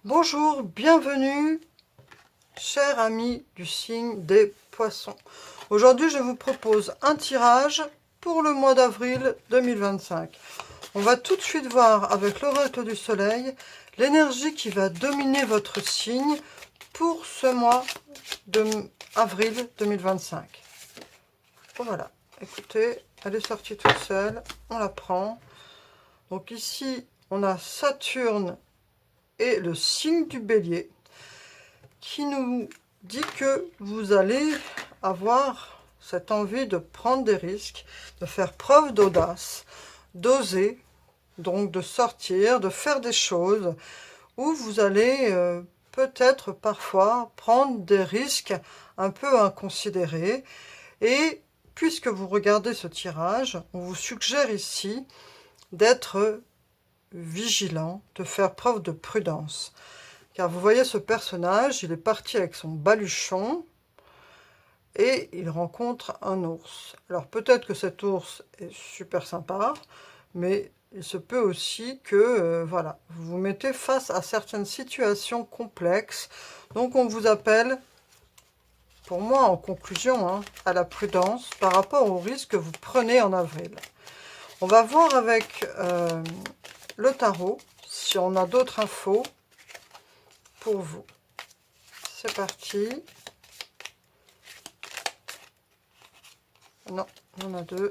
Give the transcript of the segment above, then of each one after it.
Bonjour, bienvenue, chers amis du signe des poissons. Aujourd'hui, je vous propose un tirage pour le mois d'avril 2025. On va tout de suite voir avec l'oracle du soleil l'énergie qui va dominer votre signe pour ce mois d'avril 2025. Voilà, écoutez, elle est sortie toute seule, on la prend. Donc ici, on a Saturne et le signe du bélier qui nous dit que vous allez avoir cette envie de prendre des risques, de faire preuve d'audace, d'oser, donc de sortir, de faire des choses où vous allez peut-être parfois prendre des risques un peu inconsidérés. Et puisque vous regardez ce tirage, on vous suggère ici d'être vigilant, de faire preuve de prudence. Car vous voyez ce personnage, il est parti avec son baluchon et il rencontre un ours. Alors peut-être que cet ours est super sympa, mais il se peut aussi que voilà, vous vous mettez face à certaines situations complexes. Donc on vous appelle, pour moi en conclusion, à la prudence par rapport au risque que vous prenez en avril. On va voir avec le tarot si on a d'autres infos pour vous. C'est parti. Non, il y en a deux.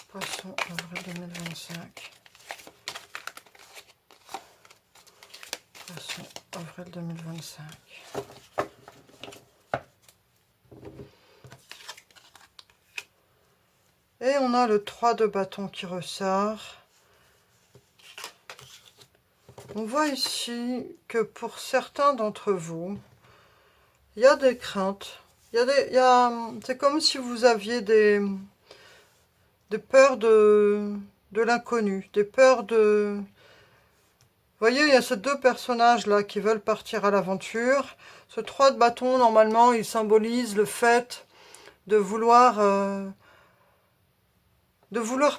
Poisson, avril 2025. Poisson, avril 2025. Et on a le 3 de bâton qui ressort. On voit ici que pour certains d'entre vous, il y a des craintes. C'est comme si vous aviez des peurs de l'inconnu, des peurs de... Vous voyez, il y a ces deux personnages-là qui veulent partir à l'aventure. Ce 3 de bâton, normalement, il symbolise le fait de vouloir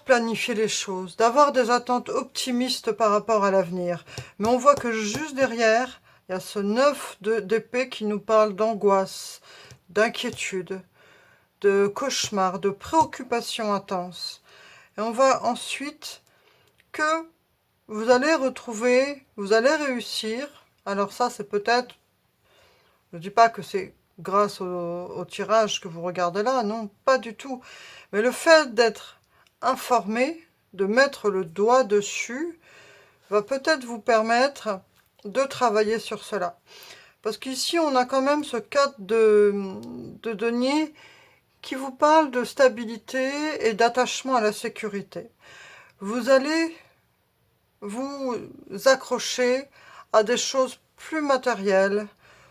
planifier les choses, d'avoir des attentes optimistes par rapport à l'avenir. Mais on voit que juste derrière, il y a ce 9 d'épée qui nous parle d'angoisse, d'inquiétude, de cauchemar, de préoccupation intense. Et on voit ensuite que vous allez retrouver, vous allez réussir. Alors ça, c'est peut-être, je ne dis pas que c'est grâce au tirage que vous regardez là, non, pas du tout. Mais le fait d'être informé, de mettre le doigt dessus, va peut-être vous permettre de travailler sur cela. Parce qu'ici, on a quand même ce 4 de denier qui vous parle de stabilité et d'attachement à la sécurité. Vous allez vous accrocher à des choses plus matérielles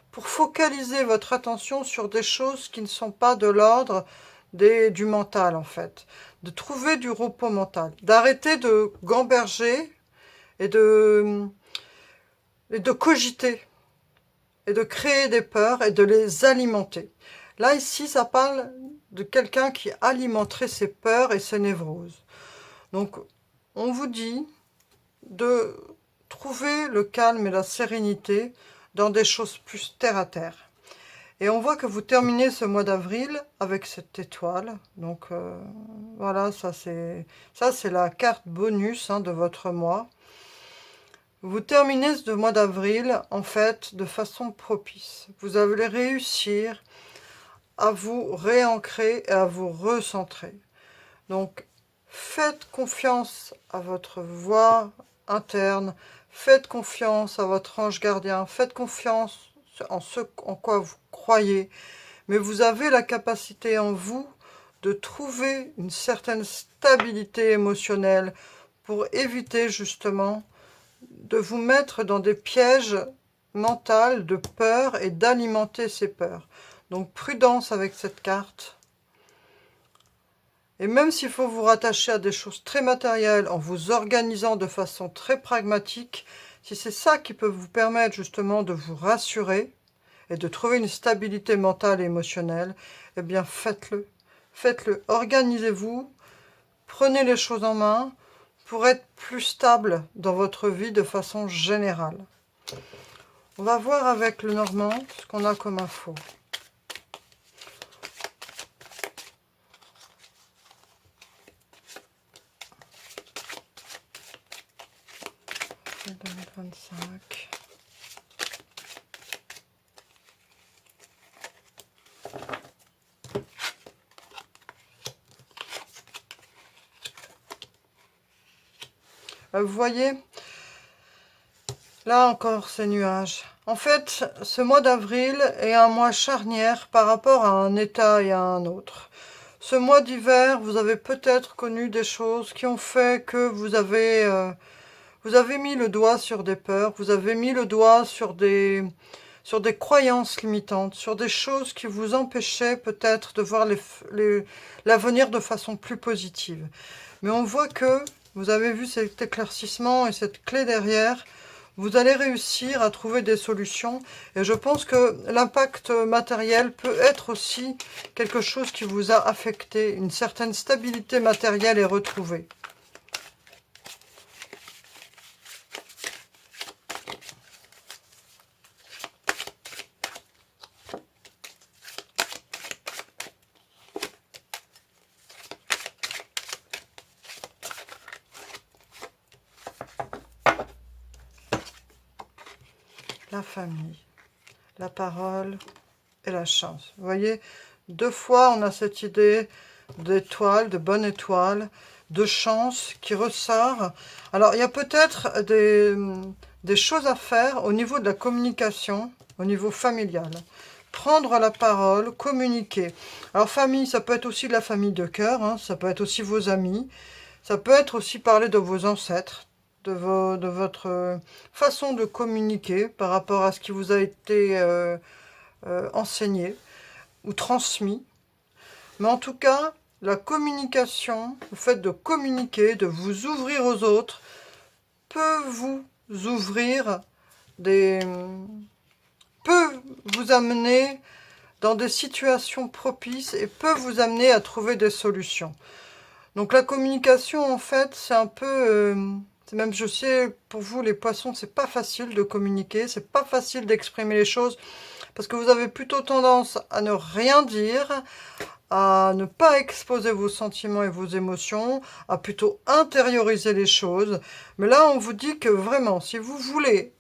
pour focaliser votre attention sur des choses qui ne sont pas de l'ordre du mental, en fait. De trouver du repos mental, d'arrêter de gamberger et de cogiter et de créer des peurs et de les alimenter. Là, ici, ça parle de quelqu'un qui alimenterait ses peurs et ses névroses. Donc, on vous dit de trouver le calme et la sérénité dans des choses plus terre à terre. Et on voit que vous terminez ce mois d'avril avec cette étoile. Donc voilà, ça c'est la carte bonus de votre mois. Vous terminez ce mois d'avril en fait de façon propice. Vous allez réussir à vous réancrer et à vous recentrer. Donc faites confiance à votre voix interne, faites confiance à votre ange gardien, faites confiance en ce en quoi vous croyez, mais vous avez la capacité en vous de trouver une certaine stabilité émotionnelle pour éviter justement de vous mettre dans des pièges mentaux de peur et d'alimenter ces peurs. Donc prudence avec cette carte. Et même s'il faut vous rattacher à des choses très matérielles en vous organisant de façon très pragmatique, si c'est ça qui peut vous permettre justement de vous rassurer et de trouver une stabilité mentale et émotionnelle, eh bien faites-le. Faites-le. Organisez-vous. Prenez les choses en main pour être plus stable dans votre vie de façon générale. On va voir avec le Normand ce qu'on a comme info. « 2025 ». Vous voyez, là encore ces nuages. En fait, ce mois d'avril est un mois charnière par rapport à un état et à un autre. Ce mois d'hiver, vous avez peut-être connu des choses qui ont fait que vous avez mis le doigt sur des peurs, vous avez mis le doigt sur des croyances limitantes, sur des choses qui vous empêchaient peut-être de voir l'avenir de façon plus positive. Mais on voit que vous avez vu cet éclaircissement et cette clé derrière, vous allez réussir à trouver des solutions. Et je pense que l'impact matériel peut être aussi quelque chose qui vous a affecté. Une certaine stabilité matérielle est retrouvée. La famille, la parole et la chance. Vous voyez, deux fois on a cette idée d'étoile, de bonne étoile, de chance qui ressort. Alors il y a peut-être des choses à faire au niveau de la communication, au niveau familial. Prendre la parole, communiquer. Alors famille, ça peut être aussi la famille de cœur, hein, ça peut être aussi vos amis, ça peut être aussi parler de vos ancêtres, de votre façon de communiquer par rapport à ce qui vous a été enseigné ou transmis. Mais en tout cas, la communication, le fait de communiquer, de vous ouvrir aux autres, peut vous ouvrir peut vous amener dans des situations propices et peut vous amener à trouver des solutions. Donc la communication, en fait, c'est un peu... même, je sais, pour vous, les poissons, c'est pas facile de communiquer, c'est pas facile d'exprimer les choses, parce que vous avez plutôt tendance à ne rien dire, à ne pas exposer vos sentiments et vos émotions, à plutôt intérioriser les choses. Mais là, on vous dit que vraiment, si vous voulez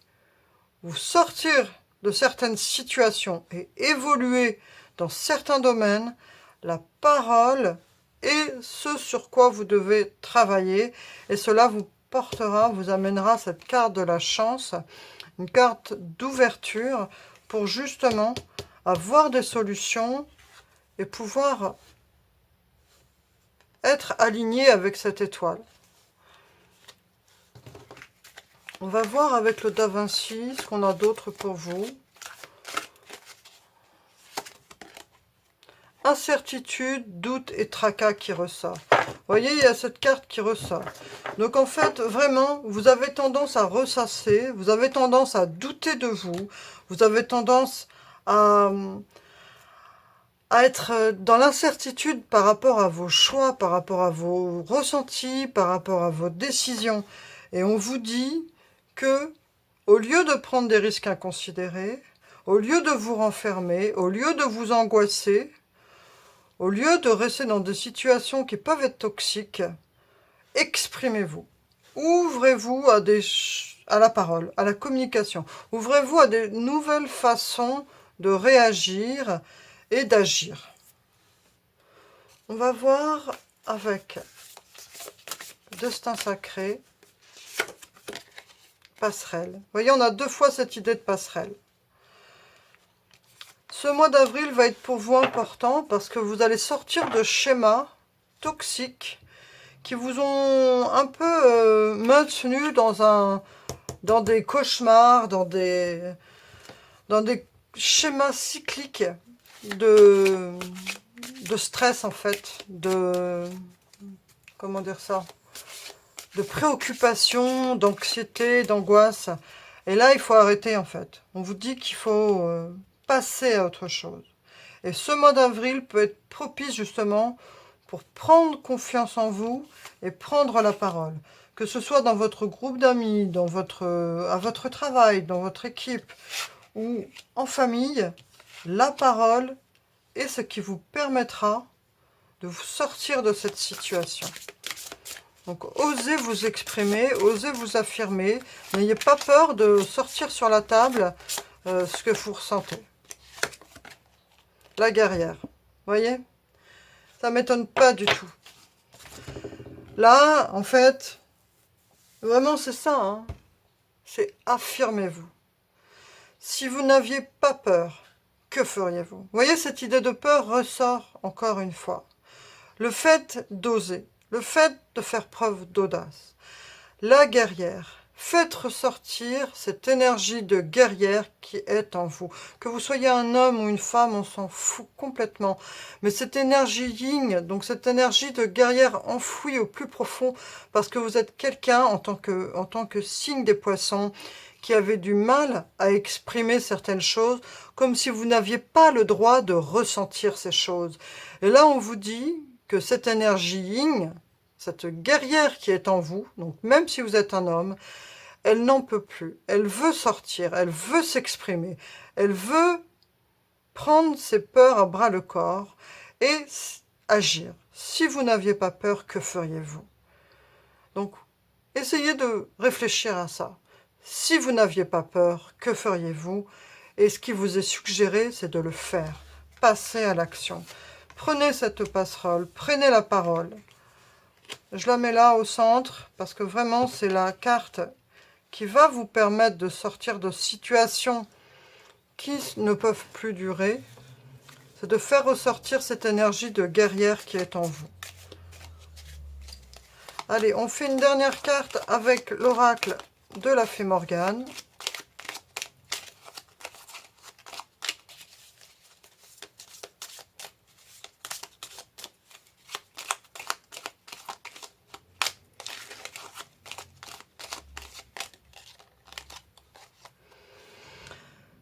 vous sortir de certaines situations et évoluer dans certains domaines, la parole est ce sur quoi vous devez travailler, et cela vous portera, vous amènera cette carte de la chance, une carte d'ouverture pour justement avoir des solutions et pouvoir être aligné avec cette étoile. On va voir avec le Da Vinci ce qu'on a d'autre pour vous. Incertitude, doute et tracas qui ressort. Vous voyez, il y a cette carte qui ressort. Donc en fait, vraiment, vous avez tendance à ressasser, vous avez tendance à douter de vous, vous avez tendance à être dans l'incertitude par rapport à vos choix, par rapport à vos ressentis, par rapport à vos décisions. Et on vous dit que, au lieu de prendre des risques inconsidérés, au lieu de vous renfermer, au lieu de vous angoisser, au lieu de rester dans des situations qui peuvent être toxiques, exprimez-vous. Ouvrez-vous à la parole, à la communication. Ouvrez-vous à des nouvelles façons de réagir et d'agir. On va voir avec Destin sacré, passerelle. Vous voyez, on a deux fois cette idée de passerelle. Ce mois d'avril va être pour vous important parce que vous allez sortir de schémas toxiques qui vous ont un peu maintenu dans des cauchemars, dans des schémas cycliques de stress en fait, comment dire ça, de préoccupation, d'anxiété, d'angoisse. Et là, il faut arrêter en fait. On vous dit qu'il faut passer à autre chose. Et ce mois d'avril peut être propice justement pour prendre confiance en vous et prendre la parole. Que ce soit dans votre groupe d'amis, à votre travail, dans votre équipe ou en famille, la parole est ce qui vous permettra de vous sortir de cette situation. Donc, osez vous exprimer, osez vous affirmer. N'ayez pas peur de sortir sur la table ce que vous ressentez. La guerrière, voyez? Ça ne m'étonne pas du tout. Là, en fait, vraiment c'est ça, hein, c'est affirmez-vous. Si vous n'aviez pas peur, que feriez-vous? Vous voyez, cette idée de peur ressort encore une fois. Le fait d'oser, le fait de faire preuve d'audace. La guerrière, faites ressortir cette énergie de guerrière qui est en vous. Que vous soyez un homme ou une femme, on s'en fout complètement. Mais cette énergie yin, donc cette énergie de guerrière enfouie au plus profond, parce que vous êtes quelqu'un en tant que signe des poissons, qui avait du mal à exprimer certaines choses, comme si vous n'aviez pas le droit de ressentir ces choses. Et là, on vous dit que cette énergie yin, cette guerrière qui est en vous, donc même si vous êtes un homme, elle n'en peut plus, elle veut sortir, elle veut s'exprimer, elle veut prendre ses peurs à bras le corps et agir. Si vous n'aviez pas peur, que feriez-vous? Donc, essayez de réfléchir à ça. Si vous n'aviez pas peur, que feriez-vous? Et ce qui vous est suggéré, c'est de le faire. Passez à l'action. Prenez cette passerelle, prenez la parole. Je la mets là au centre, parce que vraiment, c'est la carte qui va vous permettre de sortir de situations qui ne peuvent plus durer. C'est de faire ressortir cette énergie de guerrière qui est en vous. Allez, on fait une dernière carte avec l'oracle de la fée Morgane.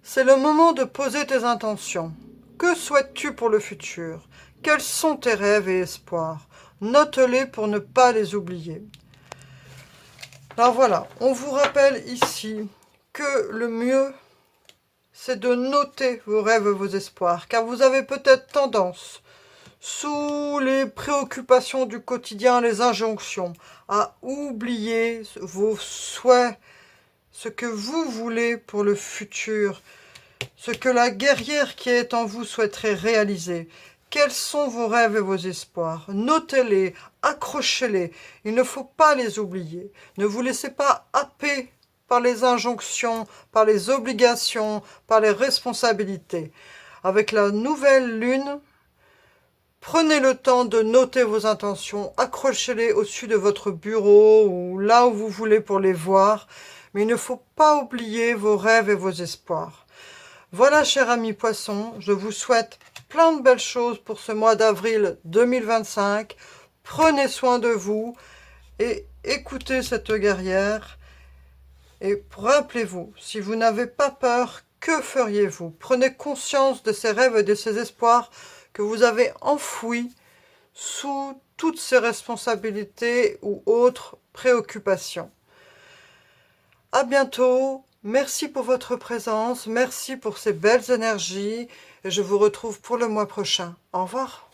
C'est le moment de poser tes intentions. Que souhaites-tu pour le futur? Quels sont tes rêves et espoirs? Note-les pour ne pas les oublier. Alors voilà, on vous rappelle ici que le mieux, c'est de noter vos rêves et vos espoirs, car vous avez peut-être tendance, sous les préoccupations du quotidien, les injonctions, à oublier vos souhaits, ce que vous voulez pour le futur, ce que la guerrière qui est en vous souhaiterait réaliser. Quels sont vos rêves et vos espoirs? Notez-les, accrochez-les, il ne faut pas les oublier. Ne vous laissez pas happer par les injonctions, par les obligations, par les responsabilités. Avec la nouvelle lune, prenez le temps de noter vos intentions, accrochez-les au-dessus de votre bureau ou là où vous voulez pour les voir, mais il ne faut pas oublier vos rêves et vos espoirs. Voilà, chers amis poissons, je vous souhaite plein de belles choses pour ce mois d'avril 2025. Prenez soin de vous et écoutez cette guerrière. Et rappelez-vous, si vous n'avez pas peur, que feriez-vous? Prenez conscience de ces rêves et de ces espoirs que vous avez enfouis sous toutes ces responsabilités ou autres préoccupations. À bientôt. Merci pour votre présence, merci pour ces belles énergies et je vous retrouve pour le mois prochain. Au revoir.